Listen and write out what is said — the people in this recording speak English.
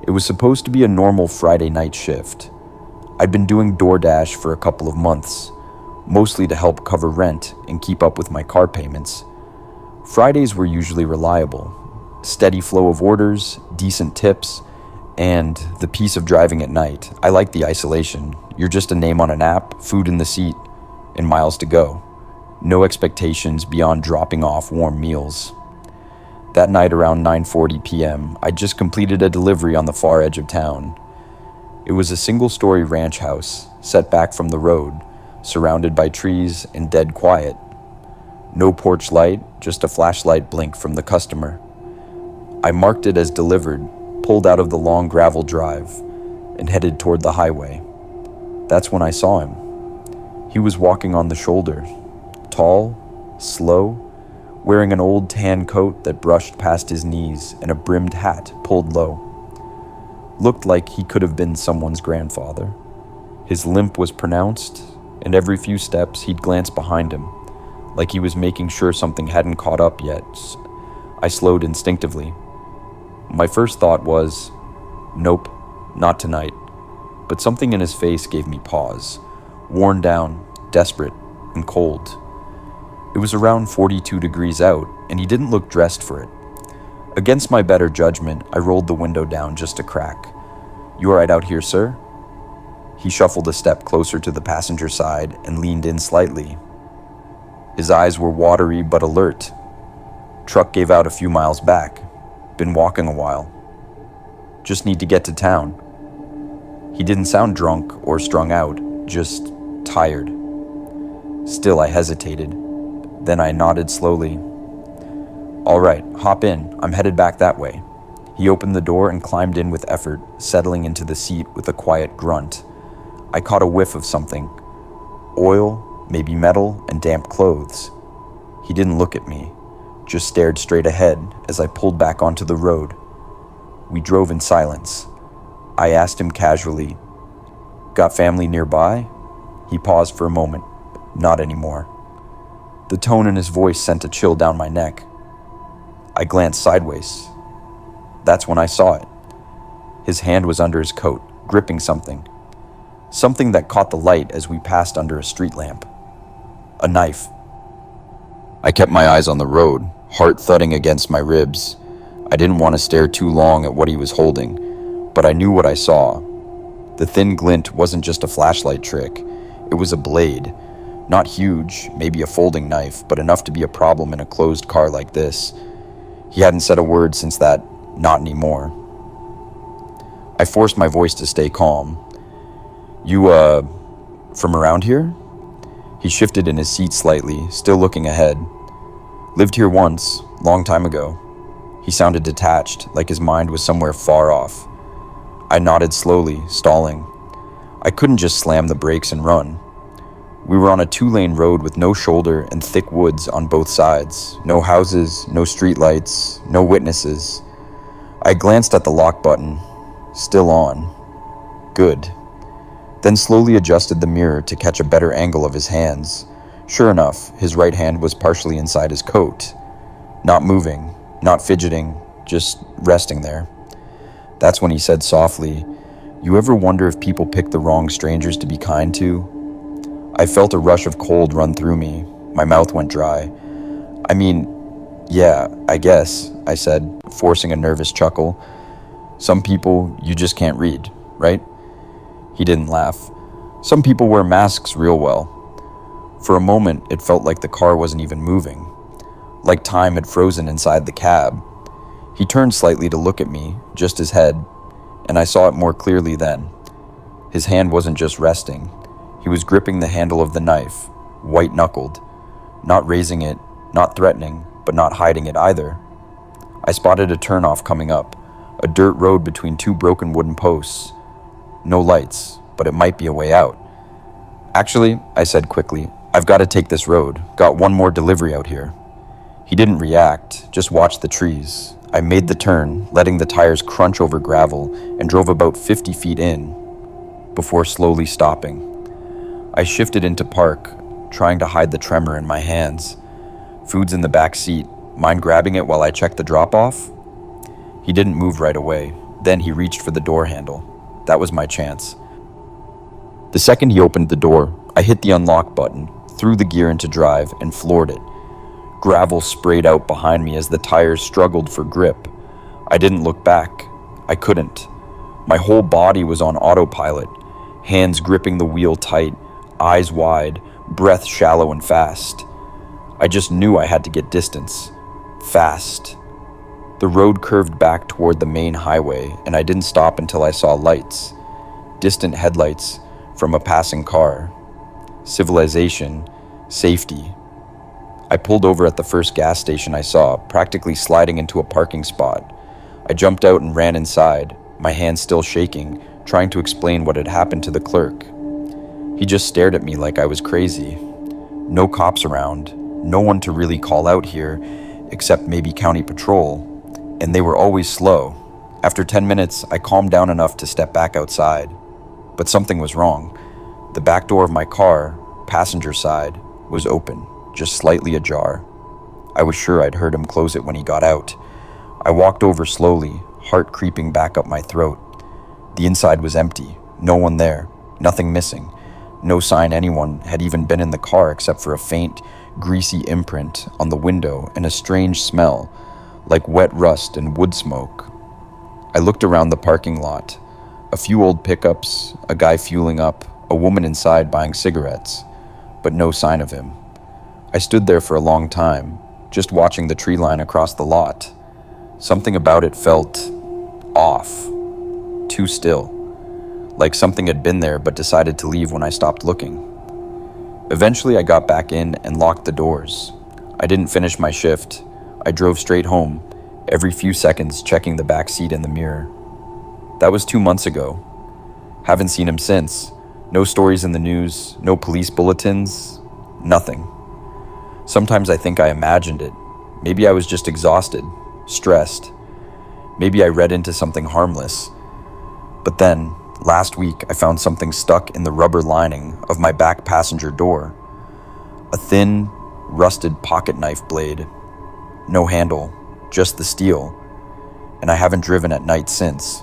It was supposed to be a normal Friday night shift. I'd been doing DoorDash for a couple of months, mostly to help cover rent and keep up with my car payments. Fridays were usually reliable. Steady flow of orders, decent tips, and the peace of driving at night. I like the isolation. You're just a name on an app, food in the seat, and miles to go. No expectations beyond dropping off warm meals. That night around 9:40 p.m., I just completed a delivery on the far edge of town. It was a single-story ranch house, set back from the road, surrounded by trees and dead quiet. No porch light, just a flashlight blink from the customer. I marked it as delivered, pulled out of the long gravel drive, and headed toward the highway. That's when I saw him. He was walking on the shoulder, tall, slow, wearing an old tan coat that brushed past his knees and a brimmed hat pulled low. Looked like he could have been someone's grandfather. His limp was pronounced, and every few steps he'd glance behind him, like he was making sure something hadn't caught up yet. I slowed instinctively. My first thought was, nope, not tonight. But something in his face gave me pause, worn down, desperate, and cold. It was around 42 degrees out, and he didn't look dressed for it. Against my better judgment, I rolled the window down just a crack. "You all right out here, sir?" He shuffled a step closer to the passenger side and leaned in slightly. His eyes were watery but alert. Truck gave out a few miles back. Been walking a while. Just need to get to town. He didn't sound drunk or strung out, just tired. Still, I hesitated. Then I nodded slowly. "All right, hop in. I'm headed back that way." He opened the door and climbed in with effort, settling into the seat with a quiet grunt. I caught a whiff of something. Oil, maybe metal, and damp clothes. He didn't look at me, just stared straight ahead as I pulled back onto the road. We drove in silence. I asked him casually, "Got family nearby?" He paused for a moment. Not anymore. The tone in his voice sent a chill down my neck. I glanced sideways. That's when I saw it. His hand was under his coat, gripping something. Something that caught the light as we passed under a street lamp. A knife. I kept my eyes on the road, heart thudding against my ribs. I didn't want to stare too long at what he was holding, but I knew what I saw. The thin glint wasn't just a flashlight trick. It was a blade. Not huge, maybe a folding knife, but enough to be a problem in a closed car like this. He hadn't said a word since that, "Not anymore." I forced my voice to stay calm. "You, from around here?" He shifted in his seat slightly, still looking ahead. "Lived here once, long time ago." He sounded detached, like his mind was somewhere far off. I nodded slowly, stalling. I couldn't just slam the brakes and run. We were on a 2-lane road with no shoulder and thick woods on both sides. No houses, no streetlights, no witnesses. I glanced at the lock button. Still on. Good. Then slowly adjusted the mirror to catch a better angle of his hands. Sure enough, his right hand was partially inside his coat. Not moving, not fidgeting, just resting there. That's when he said softly, "You ever wonder if people pick the wrong strangers to be kind to?" I felt a rush of cold run through me. My mouth went dry. "I mean, yeah, I guess," I said, forcing a nervous chuckle. "Some people you just can't read, right?" He didn't laugh. "Some people wear masks real well." For a moment, it felt like the car wasn't even moving, like time had frozen inside the cab. He turned slightly to look at me, just his head, and I saw it more clearly then. His hand wasn't just resting. He was gripping the handle of the knife, white-knuckled, not raising it, not threatening, but not hiding it either. I spotted a turnoff coming up, a dirt road between 2 broken wooden posts. No lights, but it might be a way out. "Actually," I said quickly, "I've got to take this road. Got one more delivery out here." He didn't react, just watched the trees. I made the turn, letting the tires crunch over gravel, and drove about 50 feet in, before slowly stopping. I shifted into park, trying to hide the tremor in my hands. Food's in the back seat. Mind grabbing it while I check the drop-off? He didn't move right away, Then he reached for the door handle. That was my chance. The second he opened the door, I hit the unlock button, threw the gear into drive, and floored it. Gravel sprayed out behind me as the tires struggled for grip. I didn't look back. I couldn't. My whole body was on autopilot, hands gripping the wheel tight, eyes wide, breath shallow and fast. I just knew I had to get distance. Fast. The road curved back toward the main highway, and I didn't stop until I saw lights. Distant headlights from a passing car. Civilization. Safety. I pulled over at the first gas station I saw, practically sliding into a parking spot. I jumped out and ran inside, my hands still shaking, trying to explain what had happened to the clerk. He just stared at me like I was crazy. No cops around, no one to really call out here, except maybe county patrol, and they were always slow. After 10 minutes, I calmed down enough to step back outside. But something was wrong. The back door of my car, passenger side, was open, just slightly ajar. I was sure I'd heard him close it when he got out. I walked over slowly, heart creeping back up my throat. The inside was empty, no one there, nothing missing. No sign anyone had even been in the car except for a faint, greasy imprint on the window and a strange smell, like wet rust and wood smoke. I looked around the parking lot. A few old pickups, a guy fueling up, a woman inside buying cigarettes, but no sign of him. I stood there for a long time, just watching the tree line across the lot. Something about it felt off, too still, like something had been there but decided to leave when I stopped looking. Eventually I got back in and locked the doors. I didn't finish my shift. I drove straight home, every few seconds checking the back seat in the mirror. That was 2 months ago. Haven't seen him since. No stories in the news, no police bulletins, nothing. Sometimes I think I imagined it. Maybe I was just exhausted, stressed. Maybe I read into something harmless. But then, last week, I found something stuck in the rubber lining of my back passenger door. A thin, rusted pocket knife blade. No handle, just the steel. And I haven't driven at night since.